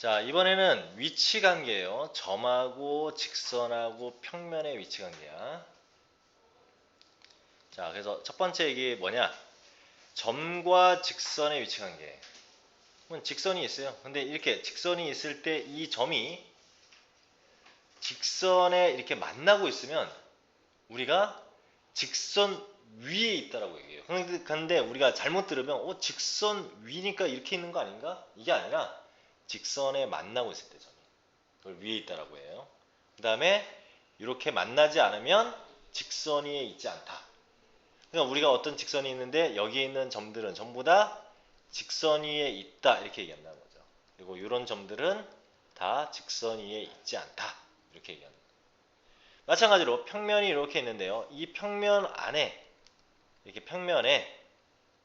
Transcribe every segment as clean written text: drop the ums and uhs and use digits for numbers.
자, 이번에는 위치 관계예요. 점하고 직선하고 평면의 위치 관계야. 자, 그래서 첫 번째 얘기 뭐냐? 점과 직선의 위치 관계. 직선이 있어요. 근데 이렇게 직선이 있을 때 이 점이 직선에 이렇게 만나고 있으면 우리가 직선 위에 있다라고 얘기해요. 근데 우리가 잘못 들으면 직선 위니까 이렇게 있는 거 아닌가? 이게 아니라 직선에 만나고 있을 때 점이 그걸 위에 있다라고 해요. 그 다음에 이렇게 만나지 않으면 직선 위에 있지 않다. 그러니까 우리가 어떤 직선이 있는데 여기에 있는 점들은 전부 다 직선 위에 있다 이렇게 얘기한다는 거죠. 그리고 이런 점들은 다 직선 위에 있지 않다 이렇게 얘기합니다. 마찬가지로 평면이 이렇게 있는데요. 이 평면 안에 이렇게 평면에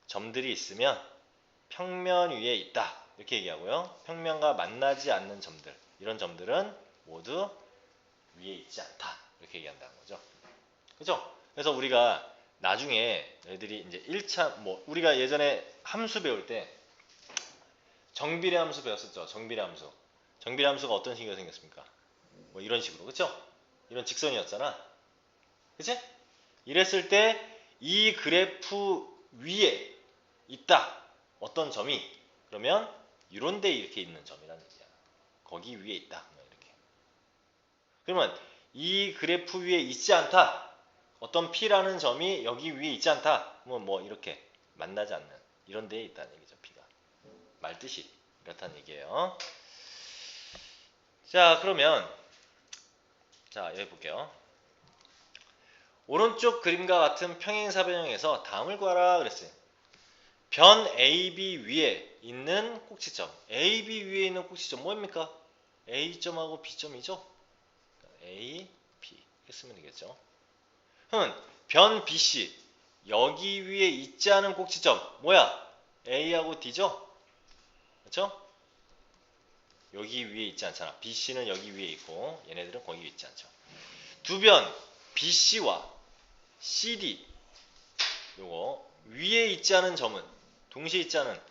점들이 있으면 평면 위에 있다 이렇게 얘기하고요. 평면과 만나지 않는 점들 이런 점들은 모두 위에 있지 않다 이렇게 얘기한다는 거죠. 그죠? 그래서 우리가 나중에 애들이 이제 1차 뭐 우리가 예전에 함수 배울 때 정비례 함수 배웠었죠. 정비례 함수. 정비례 함수가 어떤 식으로 생겼습니까? 뭐 이런 식으로. 그쵸? 이런 직선이었잖아. 그치? 이랬을 때 이 그래프 위에 있다. 어떤 점이 그러면 이런 데 이렇게 있는 점이라는 얘기야. 거기 위에 있다. 이렇게. 그러면 이 그래프 위에 있지 않다. 어떤 P라는 점이 여기 위에 있지 않다. 뭐 이렇게 만나지 않는 이런 데에 있다는 얘기죠. P가. 말뜻이 이렇다는 얘기예요. 자, 그러면 자, 여기 볼게요. 오른쪽 그림과 같은 평행사변형에서 다음을 구하라 그랬어요. 변 AB 위에 있는 꼭지점. AB 위에 있는 꼭지점 뭐입니까? A점하고 B점이죠? A, B 이렇게 쓰면 되겠죠. 그러면 변 BC 여기 위에 있지 않은 꼭지점 뭐야? A하고 D죠? 그렇죠? 여기 위에 있지 않잖아. BC는 여기 위에 있고 얘네들은 거기 있지 않죠. 두 변 BC와 CD 요거 위에 있지 않은 점은 동시에 있지 않은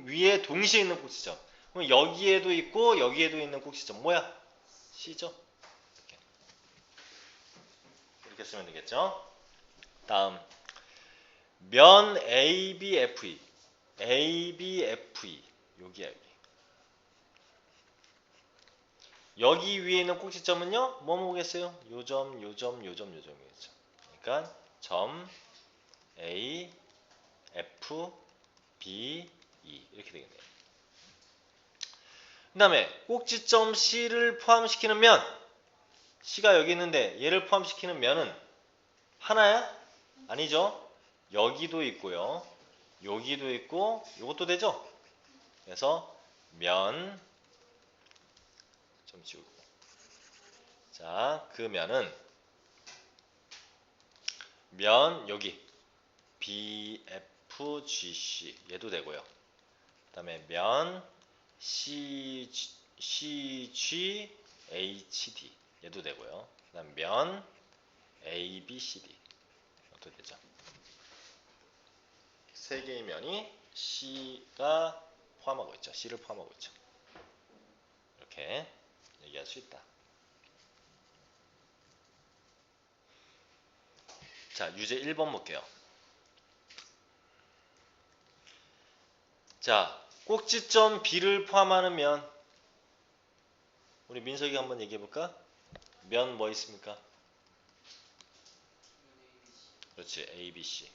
위에 동시에 있는 꼭지점. 그럼 여기에도 있고 여기에도 있는 꼭지점 뭐야? C죠? 이렇게 쓰면 되겠죠? 다음 면 ABFE ABFE 여기야 여기. 여기 위에 있는 꼭지점은요? 뭐 보겠어요? 요점, 요점, 요점, 요점이겠죠. 그러니까 점 A, F, B, E 이렇게 되겠네요. 그 다음에 꼭지점 C를 포함시키는 면 C가 여기 있는데 얘를 포함시키는 면은 하나야? 아니죠. 여기도 있고요. 여기도 있고 이것도 되죠. 그래서 면 좀 지우고 자, 그 면은 면 여기 BFGC 얘도 되고요. 그 다음에 면 CGHD 얘도 되고요. 그 다음 면 ABCD 이것도 되죠. 세 개의 면이 C가 포함하고 있죠. C를 포함하고 있죠. 이렇게 얘기할 수 있다. 자, 유제 1번 볼게요. 자, 꼭지점 B를 포함하는 면 우리 민석이가 한번 얘기해볼까? 면 뭐 있습니까? 그렇지, ABC.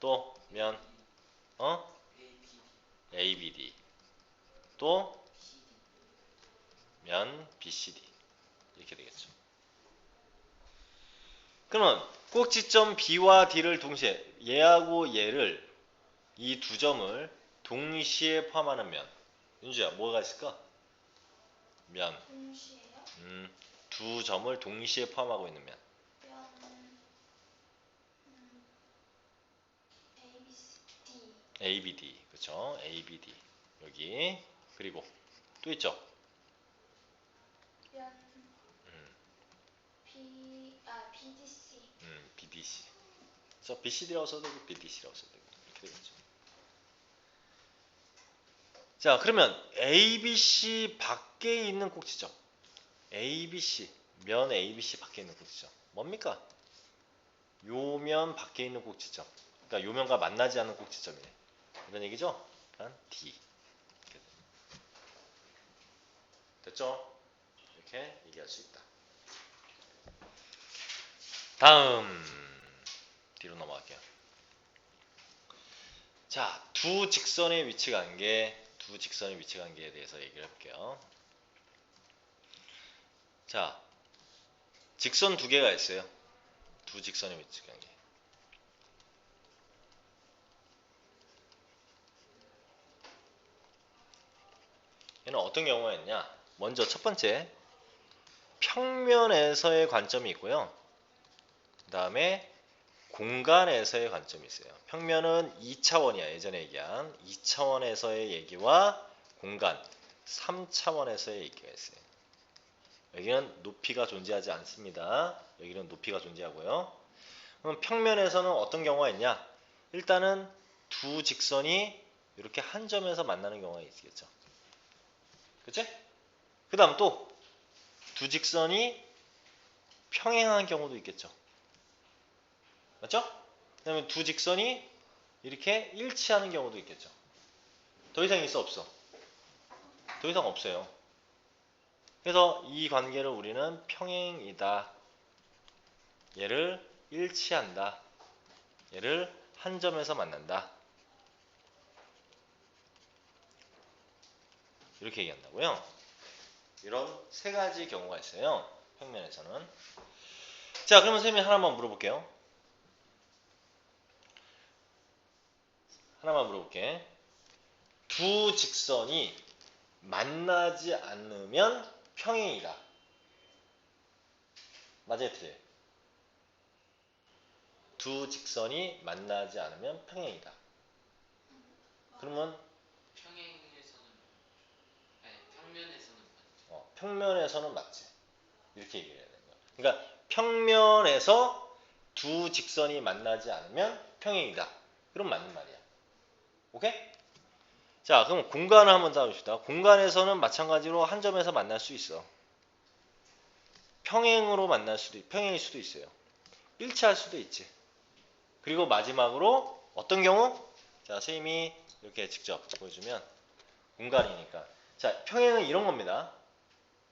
또 면, ABD. 또 면 BCD. 이렇게 되겠죠. 그러면 꼭지점 B와 D를 동시에 얘하고 얘를 이 두 점을 동시에 포함하는 면. 윤주야, 뭐가 있을까? 면. 동시에요? 두 점을 동시에 포함하고 있는 면. ABD. 그렇죠? ABD. 여기. 그리고 또 있죠? 면 BDC. BDC. 그래서 BCD라고 써도 되고 BDC라고 써도 되고 이렇게 되겠죠. 자, 그러면 ABC 밖에 있는 꼭지점. ABC, 면 ABC 밖에 있는 꼭지점. 뭡니까? 요 면 밖에 있는 꼭지점. 그러니까 요 면과 만나지 않는 꼭지점이네. 이런 얘기죠? 그러니까 D. 됐죠? 이렇게 얘기할 수 있다. 다음 뒤로 넘어갈게요. 자, 두 직선의 위치 관계에 대해서 얘기를 해볼게요. 자, 직선 두 개가 있어요. 두 직선의 위치 관계. 얘는 어떤 경우가 있냐? 먼저 첫 번째, 평면에서의 관점이 있고요. 그 다음에 공간에서의 관점이 있어요. 평면은 2차원이야. 예전에 얘기한 2차원에서의 얘기와 공간 3차원에서의 얘기가 있어요. 여기는 높이가 존재하지 않습니다. 여기는 높이가 존재하고요. 그럼 평면에서는 어떤 경우가 있냐? 일단은 두 직선이 이렇게 한 점에서 만나는 경우가 있겠죠. 그치? 그 다음 또 두 직선이 평행한 경우도 있겠죠. 맞죠? 그 다음에 두 직선이 이렇게 일치하는 경우도 있겠죠. 더 이상 있어 없어? 더 이상 없어요. 그래서 이 관계를 우리는 평행이다. 얘를 일치한다. 얘를 한 점에서 만난다. 이렇게 얘기한다고요. 이런 세 가지 경우가 있어요. 평면에서는. 자, 그러면 선생님이 하나만 물어볼게요. 하나만 물어볼게. 두 직선이 만나지 않으면 평행이다. 맞아요, 틀려요? 두 직선이 만나지 않으면 평행이다. 그러면 평행에서는 아니 평면에서는 맞죠. 평면에서는 맞지. 이렇게 얘기를 해야 되는 거야. 그러니까 평면에서 두 직선이 만나지 않으면 평행이다. 그럼 맞는 말이야. 오케이? 자, 그럼 공간을 한번 잡읍시다. 공간에서는 마찬가지로 한 점에서 만날 수 있어. 평행일 수도 있어요. 일치할 수도 있지. 그리고 마지막으로 어떤 경우? 자, 선생님이 이렇게 직접 보여주면 공간이니까. 자, 평행은 이런 겁니다.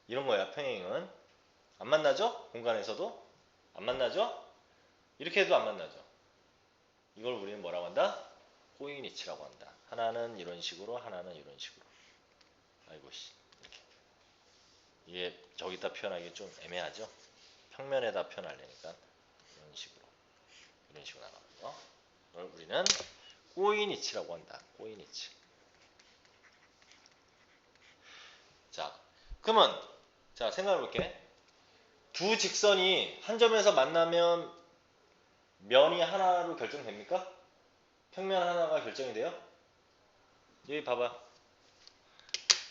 이런 거야, 평행은. 안 만나죠? 공간에서도? 안 만나죠? 이렇게 해도 안 만나죠? 이걸 우리는 뭐라고 한다? 코이니치라고 한다. 하나는 이런 식으로, 하나는 이런 식으로. 아이고, 씨. 이렇게. 이게 저기다 표현하기 좀 애매하죠? 평면에다 표현하려니까. 이런 식으로 나가는 거. 이걸 우리는 꼬이니치라고 한다. 꼬이니치. 자, 그러면 자, 생각해 볼게. 두 직선이 한 점에서 만나면 면이 하나로 결정됩니까? 평면 하나가 결정이 돼요? 여기 봐봐.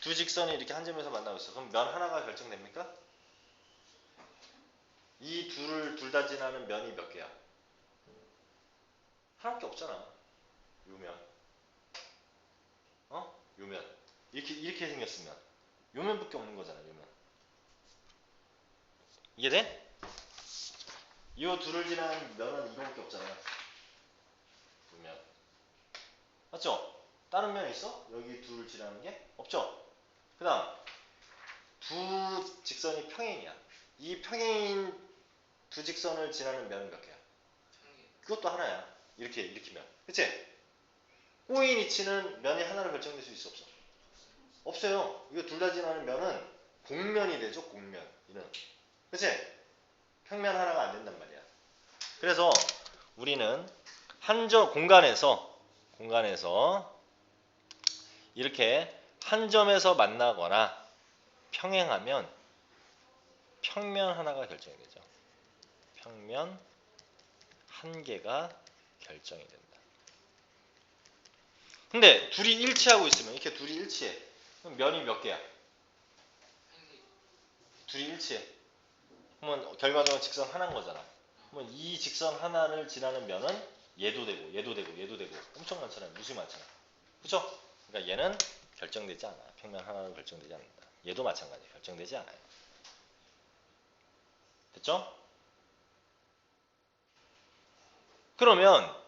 두 직선이 이렇게 한 점에서 만나고 있어. 그럼 면 하나가 결정됩니까? 이 둘 다 지나는 면이 몇 개야? 하나밖에 없잖아. 요 면. 요 면. 이렇게 생겼으면 요 면밖에 없는 거잖아. 요 면. 이해돼? 이 둘을 지나는 면은 이거밖에 없잖아. 요 면. 맞죠? 다른 면 있어? 여기 둘을 지나는 게? 없죠? 그 다음 두 직선이 평행이야. 이 평행인 두 직선을 지나는 면은 몇 개야? 평행. 그것도 하나야. 이렇게 면. 그치? 꼬인 위치는 면이 하나로 결정될 수 있어 없어? 없어요. 이거 둘 다 지나는 면은 공면이 되죠. 공면. 이는. 그치? 평면 하나가 안 된단 말이야. 그래서 우리는 공간에서 이렇게 한 점에서 만나거나 평행하면 평면 하나가 결정이 되죠. 평면 한 개가 결정이 된다. 근데 둘이 일치하고 있으면 이렇게 둘이 일치해. 그럼 면이 몇 개야? 둘이 일치해. 그러면 결과적으로 직선 하나인 거잖아. 그러면 이 직선 하나를 지나는 면은 얘도 되고 얘도 되고 얘도 되고 엄청 많잖아요. 무수히 많잖아. 그쵸? 그러니까 얘는 결정되지 않아. 평면 하나로 결정되지 않는다. 얘도 마찬가지. 결정되지 않아요. 됐죠? 그러면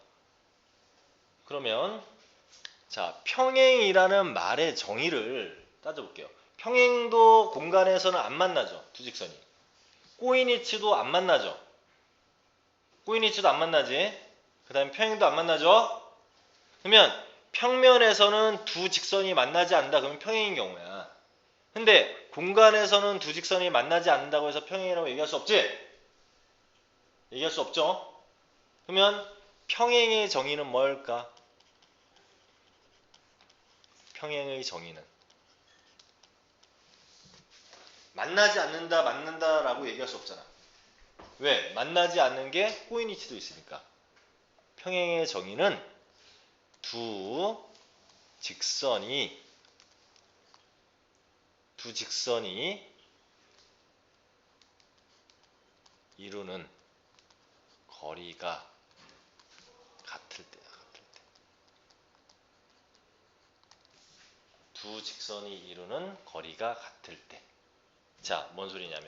자, 평행이라는 말의 정의를 따져볼게요. 평행도 공간에서는 안 만나죠. 두 직선이. 꼬인위치도 안 만나죠. 꼬인위치도 안 만나지. 그 다음에 평행도 안 만나죠. 그러면 평면에서는 두 직선이 만나지 않는다. 그러면 평행인 경우야. 근데 공간에서는 두 직선이 만나지 않는다고 해서 평행이라고 얘기할 수 없지? 얘기할 수 없죠? 그러면 평행의 정의는 뭘까? 평행의 정의는 만나지 않는다, 만난다라고 얘기할 수 없잖아. 왜? 만나지 않는 게 꼬인위치도 있으니까. 평행의 정의는 두 직선이 이루는 거리가 같을 때야. 같을 때. 두 직선이 이루는 거리가 같을 때. 자, 뭔 소리냐면,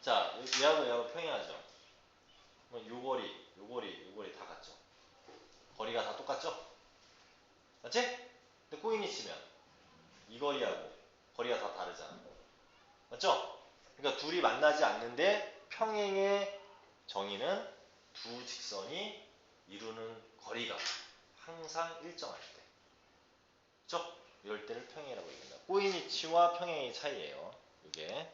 자, 얘하고 평행하죠. 그럼 요 거리 다 같죠. 거리가 다 똑같죠? 맞지? 근데 꼬인위치면 이 거리하고 거리가 다 다르잖아. 맞죠? 그러니까 둘이 만나지 않는데 평행의 정의는 두 직선이 이루는 거리가 항상 일정할 때. 그죠? 이럴 때를 평행이라고 얘기한다. 꼬인위치와 평행의 차이예요. 이게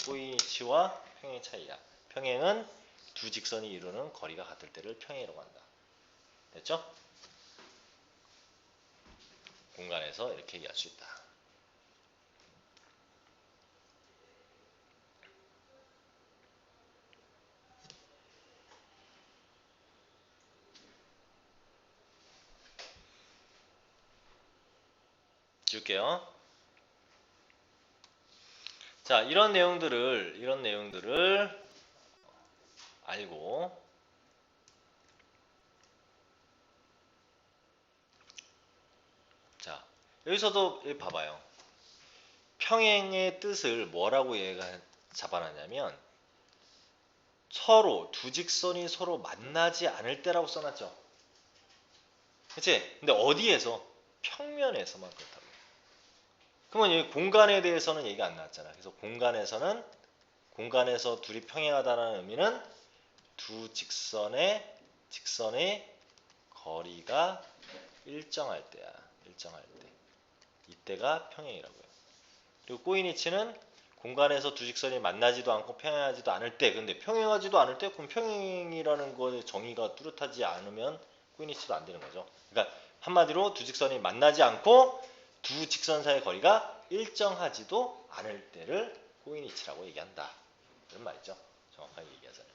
꼬인위치와 평행의 차이야. 평행은 두 직선이 이루는 거리가 같을 때를 평행이라고 한다. 됐죠? 공간에서 이렇게 얘기할 수 있다. 줄게요. 자, 이런 내용들을 알고, 자, 여기서도 봐봐요. 평행의 뜻을 뭐라고 얘가 잡아놨냐면, 서로, 두 직선이 서로 만나지 않을 때라고 써놨죠. 그치? 근데 어디에서? 평면에서만 그렇다고. 그러면 여기 공간에 대해서는 얘기가 안 나왔잖아. 그래서 공간에서 둘이 평행하다는 의미는 두 직선의 거리가 일정할 때야. 일정할 때. 이때가 평행이라고요. 그리고 꼬인위치는 공간에서 두 직선이 만나지도 않고 평행하지도 않을 때. 근데 평행하지도 않을 때 그럼 평행이라는 거의 정의가 뚜렷하지 않으면 꼬인위치도 안 되는 거죠. 그러니까 한마디로 두 직선이 만나지 않고 두 직선 사이의 거리가 일정하지도 않을 때를 꼬인위치라고 얘기한다. 이런 말이죠. 정확하게 얘기하자면.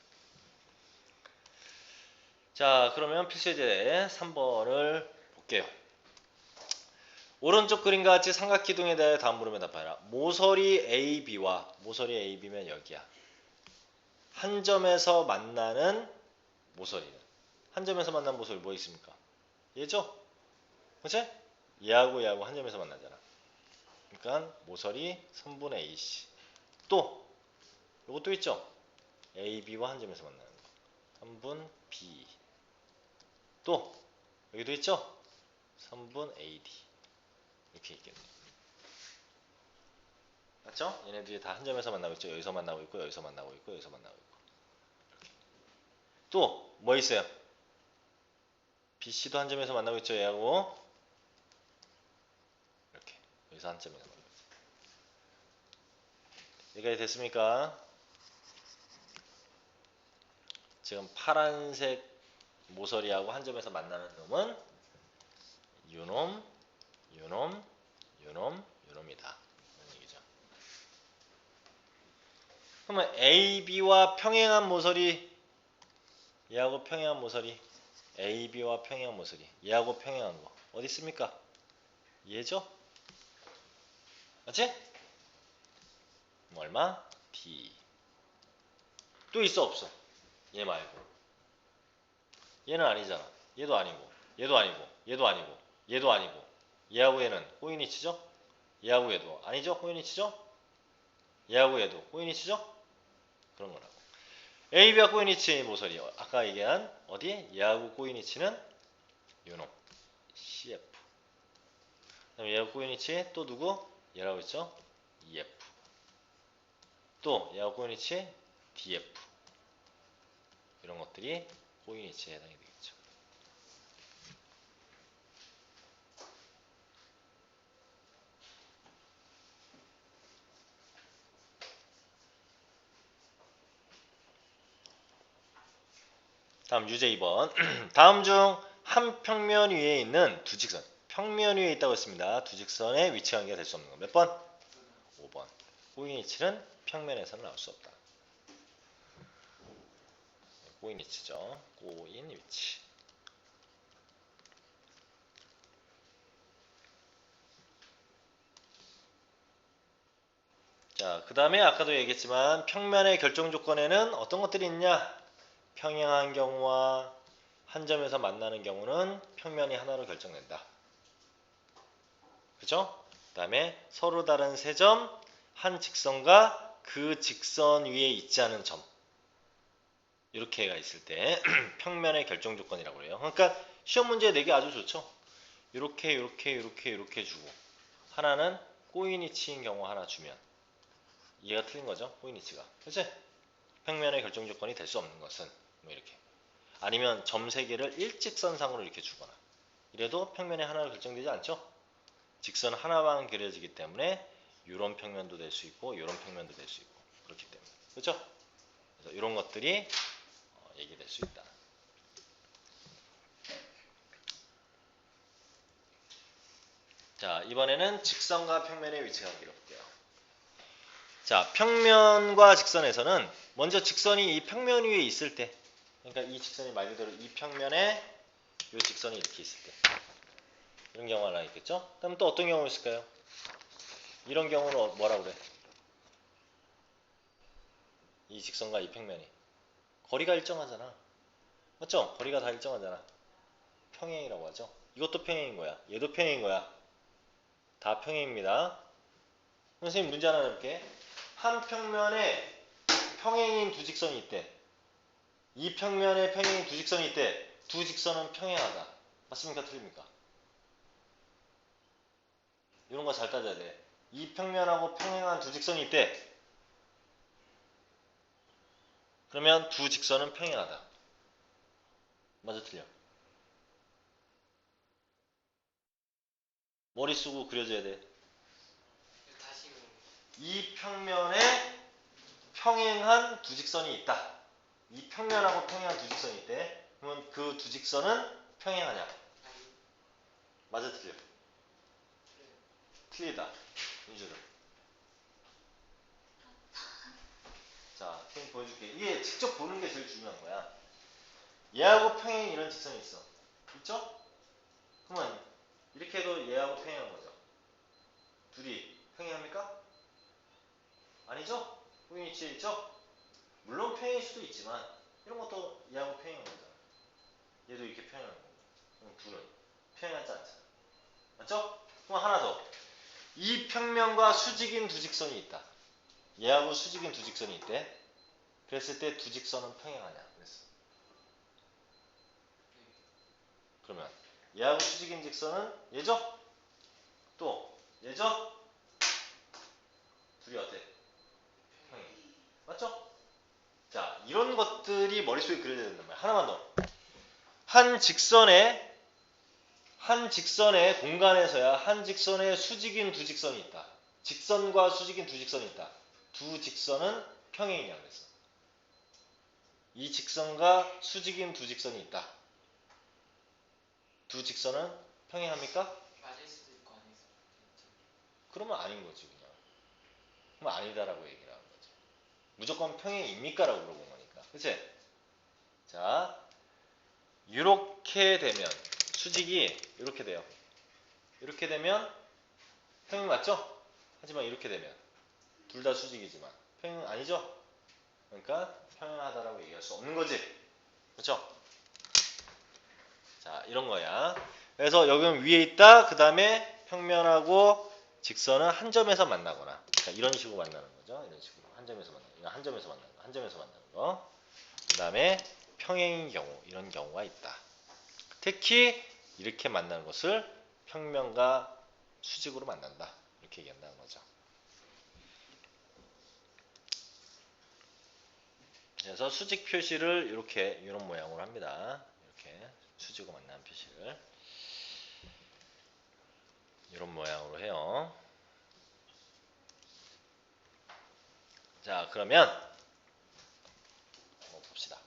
자, 그러면 필수예제 3번을 볼게요. 오른쪽 그림과 같이 삼각기둥에 대해 다음 물음에 답하라. 모서리 AB면 여기야. 한 점에서 만나는 모서리는. 한 점에서 만나는 모서리 뭐 있습니까? 얘죠? 그치? 얘하고 한 점에서 만나잖아. 그러니까 모서리 3분의 AC. 또 요것도 있죠? AB와 한 점에서 만나는 거. 3분 B. 또 여기도 있죠? 3분 AD. 이렇게 있겠네. 맞죠? 얘네들이 다 한 점에서 만나고 있죠. 여기서 만나고 있고, 여기서 만나고 있고, 여기서 만나고 있고. 또 뭐 있어요? BC도 한 점에서 만나고 있죠. 얘하고 이렇게 여기서 한 점에서 만나고 있죠. 여기까지 됐습니까? 지금 파란색 모서리하고 한 점에서 만나는 놈은 요놈, 요놈이다. 이런 얘기죠. 그러면 AB와 평행한 모서리, 얘하고 평행한 모서리, AB와 평행한 모서리, 얘하고 평행한 거 어디 있습니까? 얘죠? 맞지? 얼마? D. 또 있어 없어? 얘 말고. 얘는 아니잖아. 얘도 아니고, 얘도 아니고, 얘도 아니고, 얘도 아니고, 얘하고 얘는 꼬인이치죠? 얘하고 얘도 아니죠? 꼬인이치죠? 얘하고 얘도 꼬인이치죠? 그런 거라고. AB와 꼬인이치의 모서리 아까 얘기한 어디? 얘하고 꼬인이치는 요놈 CF. 그다음에 얘하고 꼬인이치 또 누구? 얘라고 했죠? EF. 또 얘하고 꼬인이치 DF. 이런 것들이 꼬인이치에 해당이 되겠죠. 다음 유제 2번. 다음 중 한 평면 위에 있는 두 직선. 평면 위에 있다고 했습니다. 두 직선의 위치 관계가 될 수 없는 거. 몇 번? 5번. 꼬인위치는 평면에서는 나올 수 없다. 꼬인위치죠. 꼬인위치. 자, 그 다음에 아까도 얘기했지만 평면의 결정 조건에는 어떤 것들이 있냐? 평행한 경우와 한 점에서 만나는 경우는 평면이 하나로 결정된다. 그죠? 그 다음에 서로 다른 세 점, 한 직선과 그 직선 위에 있지 않은 점. 이렇게가 있을 때 평면의 결정 조건이라고 해요. 그러니까 시험 문제 내기 아주 좋죠. 이렇게 주고 하나는 꼬인이치인 경우 하나 주면 이해가 틀린 거죠. 꼬인이치가. 그치? 평면의 결정 조건이 될 수 없는 것은 뭐 이렇게. 아니면 점 세 개를 일직선상으로 이렇게 주거나 이래도 평면의 하나로 결정되지 않죠. 직선 하나만 그려지기 때문에 이런 평면도 될 수 있고 이런 평면도 될 수 있고 그렇기 때문에. 그렇죠? 그래서 이런 것들이 얘기될 수 있다. 자, 이번에는 직선과 평면의 위치 관계를 볼게요. 자, 평면과 직선에서는 먼저 직선이 이 평면 위에 있을 때, 그러니까 이 직선이 말 그대로 이 평면에 이 직선이 이렇게 있을 때 이런 경우가 하나 있겠죠? 그럼 또 어떤 경우가 있을까요? 이런 경우는 뭐라 그래? 이 직선과 이 평면이 거리가 일정하잖아. 맞죠? 거리가 다 일정하잖아. 평행이라고 하죠. 이것도 평행인 거야. 얘도 평행인 거야. 다 평행입니다. 선생님 문제 하나 내볼게. 한 평면에 평행인 두 직선이 있대. 이 평면에 평행인 두 직선이 있대. 두 직선은 평행하다. 맞습니까? 틀립니까? 이런 거 잘 따져야 돼. 이 평면하고 평행한 두 직선이 있대. 그러면 두 직선은 평행하다. 맞아 틀려? 머리 쓰고 그려줘야 돼. 다시 이 평면에 평행한 두 직선이 있다. 이 평면하고 평행한 두 직선이 있대. 그러면 그 두 직선은 평행하냐? 맞아 틀려? 틀리다. 민주는. 자, 선생님 보여줄게. 이게 직접 보는 게 제일 중요한 거야. 얘하고 평행 이런 직선이 있어. 있죠? 그러면 이렇게 해도 얘하고 평행한 거죠. 둘이 평행합니까? 아니죠? 포인트 있죠? 물론 평행일 수도 있지만 이런 것도 얘하고 평행한 거잖아. 얘도 이렇게 평행한 거고. 그럼 둘은 평행하지 않잖아. 맞죠? 그럼 하나 더. 이 평면과 수직인 두 직선이 있다. 얘하고 수직인 두 직선이 있대. 그랬을 때 두 직선은 평행하냐? 그랬어. 그러면 얘하고 수직인 직선은 얘죠? 또 얘죠? 둘이 어때? 평행. 맞죠? 자, 이런 것들이 머릿속에 그려져야 된단 말이야. 하나만 더. 한 직선의 공간에서야 한 직선에 수직인 두 직선이 있다. 직선과 수직인 두 직선이 있다. 두 직선은 평행이냐 그랬어. 이 직선과 수직인 두 직선이 있다. 두 직선은 평행합니까? 맞을 수도 있고 아닐 수도 있죠. 그러면 아닌 거지 그냥. 그럼 아니다라고 얘기를 하는 거지. 무조건 평행입니까? 라고 물어본 거니까. 그치? 자, 이렇게 되면 수직이 이렇게 돼요. 이렇게 되면 평행 맞죠? 하지만 이렇게 되면 둘 다 수직이지만 평행 아니죠? 그러니까 평행하다라고 얘기할 수 없는 거지. 그렇죠? 자, 이런 거야. 그래서 여기는 위에 있다. 그 다음에 평면하고 직선은 한 점에서 만나거나, 그러니까 이런 식으로 만나는 거죠. 이런 식으로 한 점에서 만나는 거, 한 점에서 만나는 거, 한 점에서 만나는 거. 그 다음에 평행인 경우, 이런 경우가 있다. 특히 이렇게 만나는 것을 평면과 수직으로 만난다. 이렇게 얘기한다는 거죠. 그래서 수직 표시를 이렇게 이런 모양으로 합니다. 이렇게 수직으로 만나는 표시를 이런 모양으로 해요. 자, 그러면 한번 봅시다.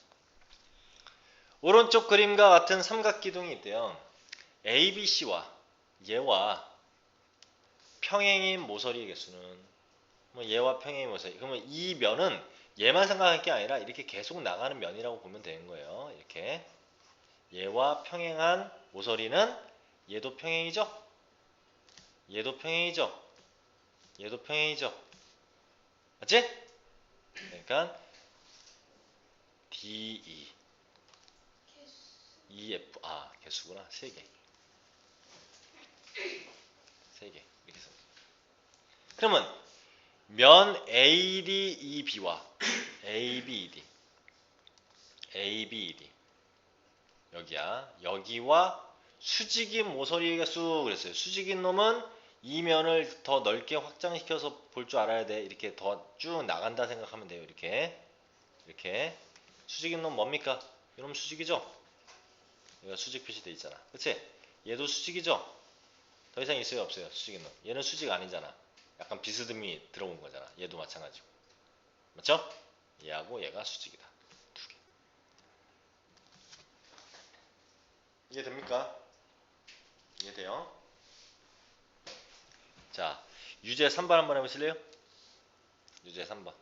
오른쪽 그림과 같은 삼각기둥이 있대요. ABC와 얘와 평행인 모서리의 개수는, 뭐 얘와 평행인 모서리, 그러면 이 면은 얘만 생각할 게 아니라 이렇게 계속 나가는 면이라고 보면 되는 거예요. 이렇게 얘와 평행한 모서리는 얘도 평행이죠? 얘도 평행이죠? 얘도 평행이죠? 맞지? 그러니까 DE, 개수. EF, 아 개수구나. 세 개 이렇게 씁니다. 그러면 면 ADEB와 ABED, ABED 여기야. 여기와 수직인 모서리의 개수 그랬어요. 수직인 놈은 이 면을 더 넓게 확장시켜서 볼 줄 알아야 돼. 이렇게 더 쭉 나간다 생각하면 돼요. 이렇게 수직인 놈 뭡니까? 이놈 수직이죠? 여기가 수직 표시돼 있잖아. 그치? 얘도 수직이죠? 더 이상 있어요? 없어요? 수직인 놈. 얘는 수직 아니잖아. 약간 비스듬히 들어온 거잖아. 얘도 마찬가지고. 맞죠? 얘하고 얘가 수직이다. 두 개. 이해됩니까? 이해돼요? 자, 유제 3번 한번 해보실래요? 유제 3번.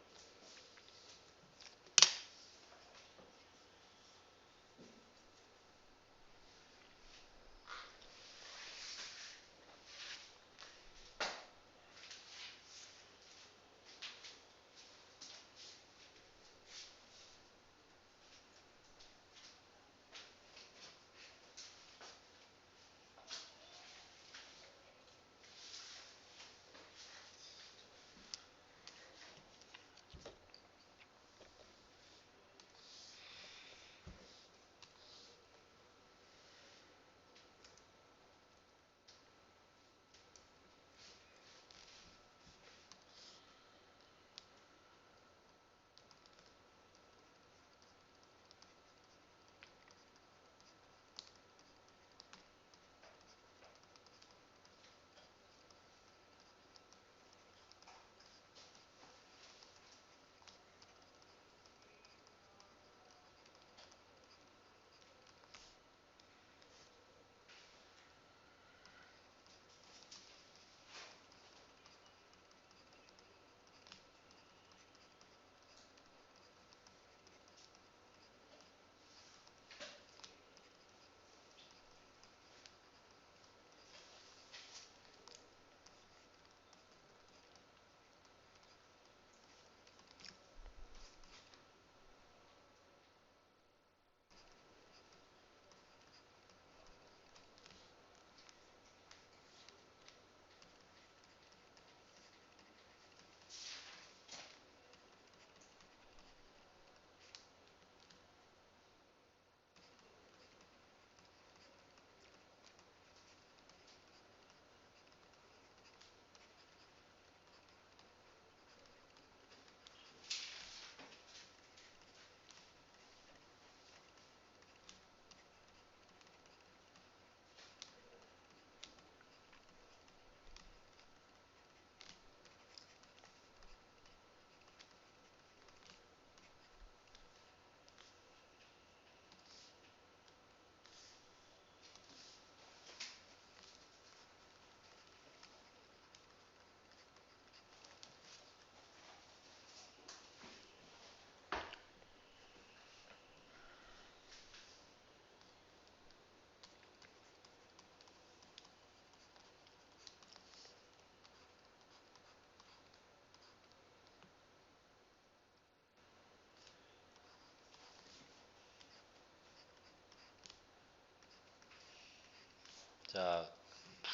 자,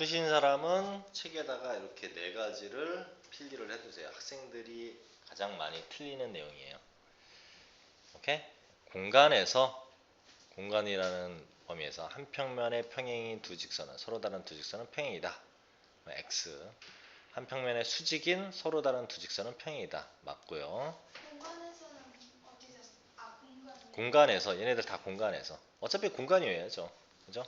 푸신 사람은 책에다가 이렇게 네 가지를 필기를 해두세요. 학생들이 가장 많이 틀리는 내용이에요. 오케이? 공간이라는 범위에서 한 평면의 평행인 두 직선은 서로 다른 두 직선은 평행이다. X. 한 평면의 수직인 서로 다른 두 직선은 평행이다. 맞고요. 공간에서는 어디서? 아, 공간은. 공간에서 얘네들 다 공간에서 어차피 공간이어야죠. 그죠?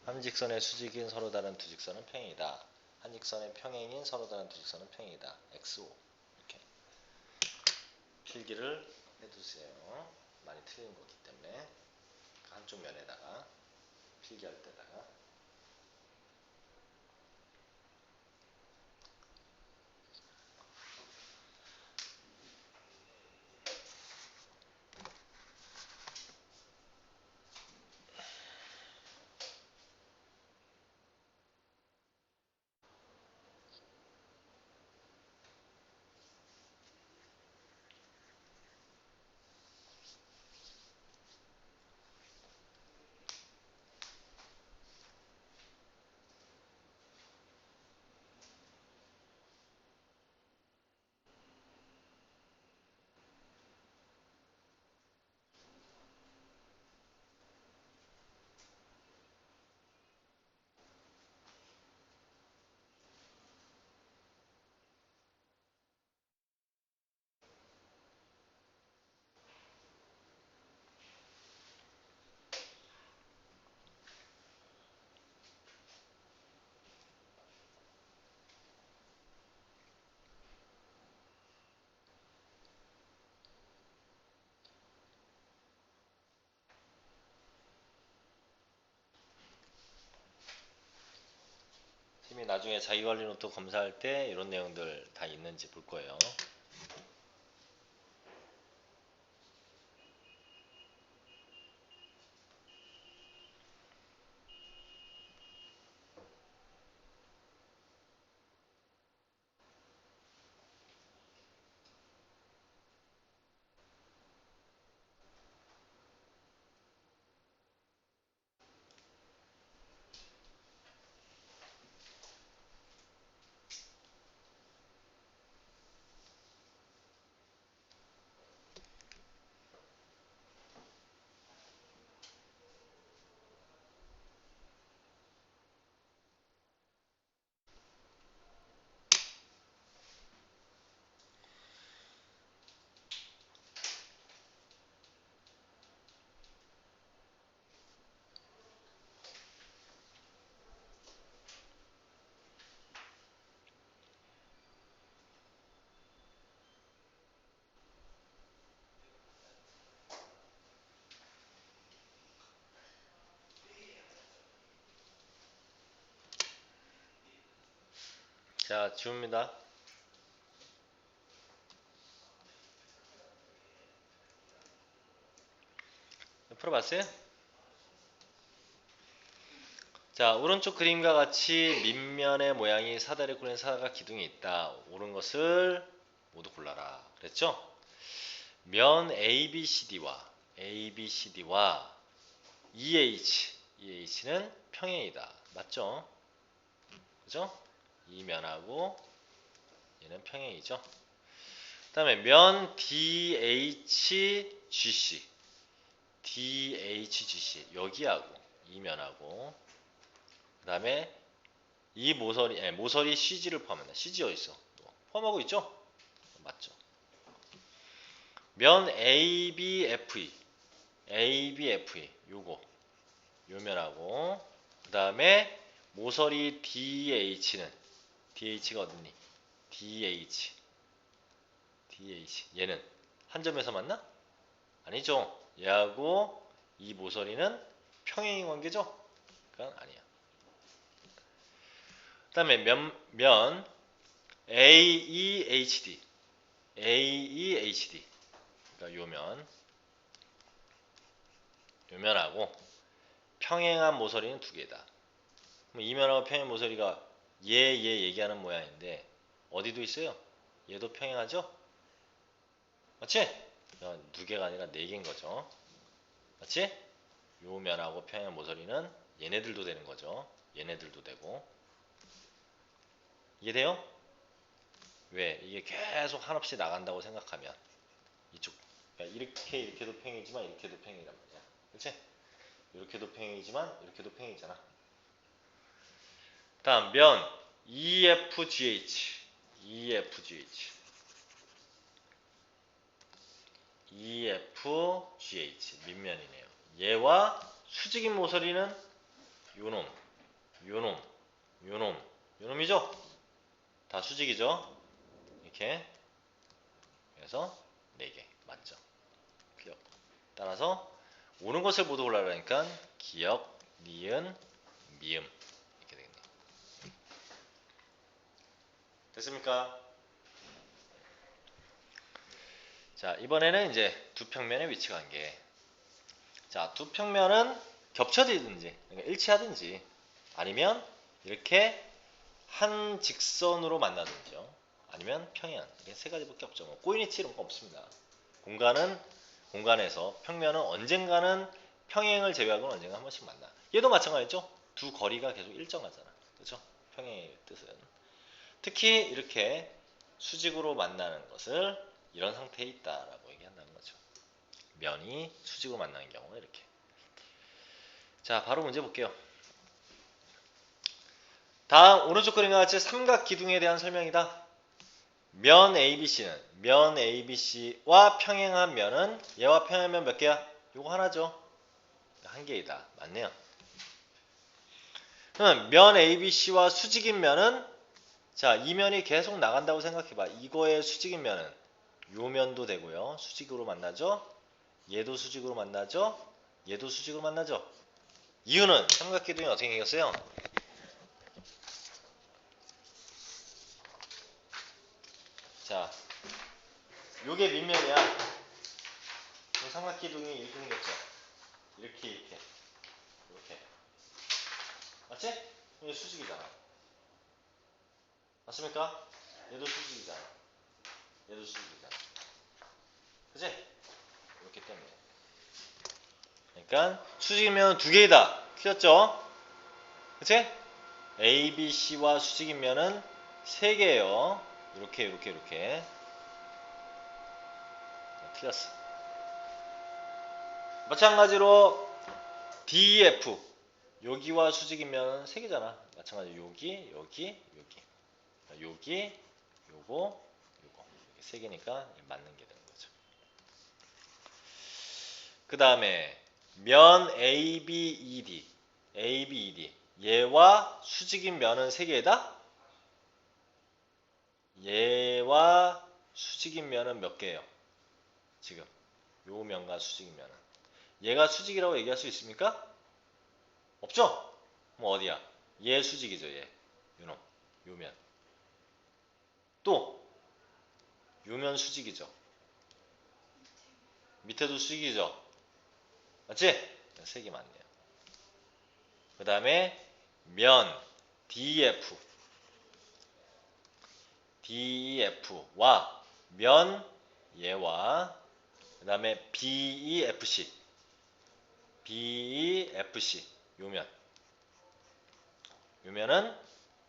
한 직선의 수직인 서로 다른 두 직선은 평행이다. 한 직선의 평행인 서로 다른 두 직선은 평행이다. XO. 이렇게 필기를 해두세요. 많이 틀린 거기 때문에 한쪽 면에다가 필기할 때다가 팀이 나중에 자기관리 노트 검사할 때 이런 내용들 다 있는지 볼 거예요. 자, 지웁니다. 풀어봤어요? 자, 오른쪽 그림과 같이 밑면의 모양이 사다리 꾸린 사각 기둥이 있다. 옳은 것을 모두 골라라. 그랬죠? 면 ABCD와 EH는 평행이다. 맞죠? 그죠? 이 면하고 얘는 평행이죠. 그 다음에 면 DHGC 여기하고 이 면하고 그 다음에 이 모서리 CG를 포함한다. CG 어딨어? 포함하고 있죠? 맞죠? 면 ABFE 요거 요 면하고 그 다음에 모서리 DH가 어딨니? DH 얘는 한 점에서 만나? 아니죠. 얘하고 이 모서리는 평행인 관계죠? 그건 아니야. 그 다음에 면 AEHD 그러니까 요면하고 평행한 모서리는 두 개다. 그럼 이 면하고 평행 모서리가 얘 얘기하는 모양인데 어디도 있어요? 얘도 평행하죠? 맞지? 두 개가 아니라 네 개인 거죠. 맞지? 요 면하고 평행 모서리는 얘네들도 되는 거죠. 얘네들도 되고. 이해돼요? 왜? 이게 계속 한없이 나간다고 생각하면 이쪽 그러니까 이렇게도 평행이지만 이렇게도 평행이란 말이야. 그렇지? 이렇게도 평행이지만 이렇게도 평행이잖아. 다음 면 EFGH EFGH EFGH 밑면이네요. 얘와 수직인 모서리는 요놈 요놈 요놈 요놈이죠? 다 수직이죠? 이렇게 그래서 4개 맞죠? 기억. 따라서 오는 것을 모두 골라라니까 기억, 니은, 미음 이렇게 되겠네요. 됐습니까? 자 이번에는 이제 두 평면의 위치 관계. 자 두 평면은 겹쳐지든지 그러니까 일치하든지 아니면 이렇게 한 직선으로 만나든지요. 아니면 평행. 이게 세 가지밖에 없죠. 뭐 꼬인이치 이런 거 없습니다. 공간에서 평면은 언젠가는 평행을 제외하고는 언젠가 한 번씩 만나. 얘도 마찬가지죠. 두 거리가 계속 일정하잖아. 그렇죠? 평행의 뜻은. 특히 이렇게 수직으로 만나는 것을 이런 상태에 있다라고 얘기한다는 거죠. 면이 수직으로 만나는 경우는 이렇게. 자, 바로 문제 볼게요. 다음 오른쪽 그림과 같이 삼각 기둥에 대한 설명이다. 면 ABC와 평행한 면은 얘와 평행한 면 몇 개야? 요거 하나죠. 한 개이다. 맞네요. 그럼 면 ABC와 수직인 면은 자, 이 면이 계속 나간다고 생각해봐. 이거의 수직인 면은 요 면도 되고요. 수직으로 만나죠. 얘도 수직으로 만나죠. 얘도 수직으로 만나죠. 이유는 삼각기둥이 어떻게 생겼어요? 자, 요게 밑면이야. 이 삼각기둥이 이렇게 생겼죠. 이렇게. 맞지? 이게 수직이잖아. 맞습니까? 얘도 수직이잖아. 그치? 이렇기 때문에. 그러니까 수직이면 두 개이다. 틀렸죠? 그치? ABC와 수직이면은 세 개예요. 이렇게. 틀렸어. 마찬가지로 DF 여기와 수직이면 세 개잖아. 마찬가지로 여기. 요거 세 개니까 맞는 게 되는 거죠. 그 다음에 면 ABED 얘와 수직인 면은 세 개다. 얘와 수직인 면은 몇 개예요? 지금 요 면과 수직인 면은 얘가 수직이라고 얘기할 수 있습니까? 없죠? 뭐 어디야? 얘 수직이죠. 얘 요놈 요면 또 요면 수직이죠. 밑에도 수직이죠. 맞지? 세 개 맞네요. 그 다음에 면 DEF와 면 얘와 그 다음에 BEFC 요면은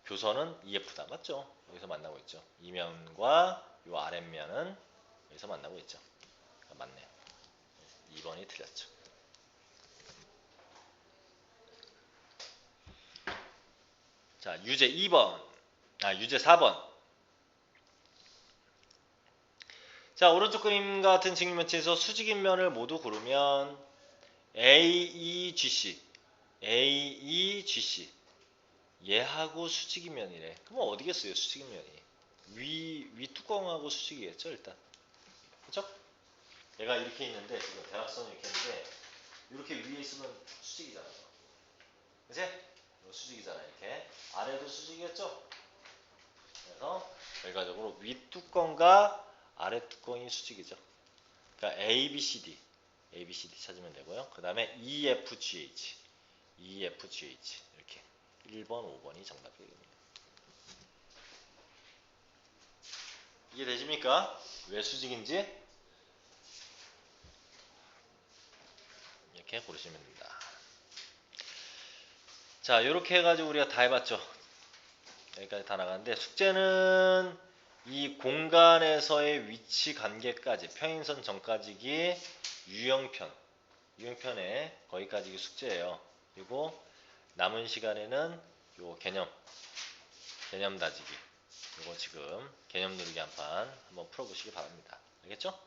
교선은 EF다. 맞죠? 여기서 만나고 있죠. 이 면과 요 아랫면은 여기서 만나고 있죠. 맞네요. 2번이 틀렸죠. 자, 유제 4번. 자, 오른쪽 그림과 같은 직면체에서 수직인 면을 모두 고르면 AEGC 얘하고 수직인 면이래. 그럼 어디겠어요? 수직인 면이 위 뚜껑하고 수직이겠죠 일단. 그쵸? 얘가 이렇게 있는데 지금 대각선이 이렇게 있는데 이렇게 위에 있으면 수직이잖아요. 그치? 이거 수직이잖아. 이렇게 아래도 수직이겠죠? 그래서 결과적으로 위 뚜껑과 아래 뚜껑이 수직이죠. 그러니까 ABCD 찾으면 되고요. 그 다음에 EFGH 이렇게 1번, 5번이 정답이 됩니다. 이해되십니까? 왜 수직인지 이렇게 고르시면 됩니다. 자, 이렇게 해가지고 우리가 다 해봤죠. 여기까지 다 나가는데 숙제는 이 공간에서의 위치 관계까지 평행선 전까지기 유형편에 거기까지 숙제예요. 그리고 남은 시간에는 요 개념 다지기 요거 지금 개념 누르기 한 판 한번 풀어보시기 바랍니다. 알겠죠?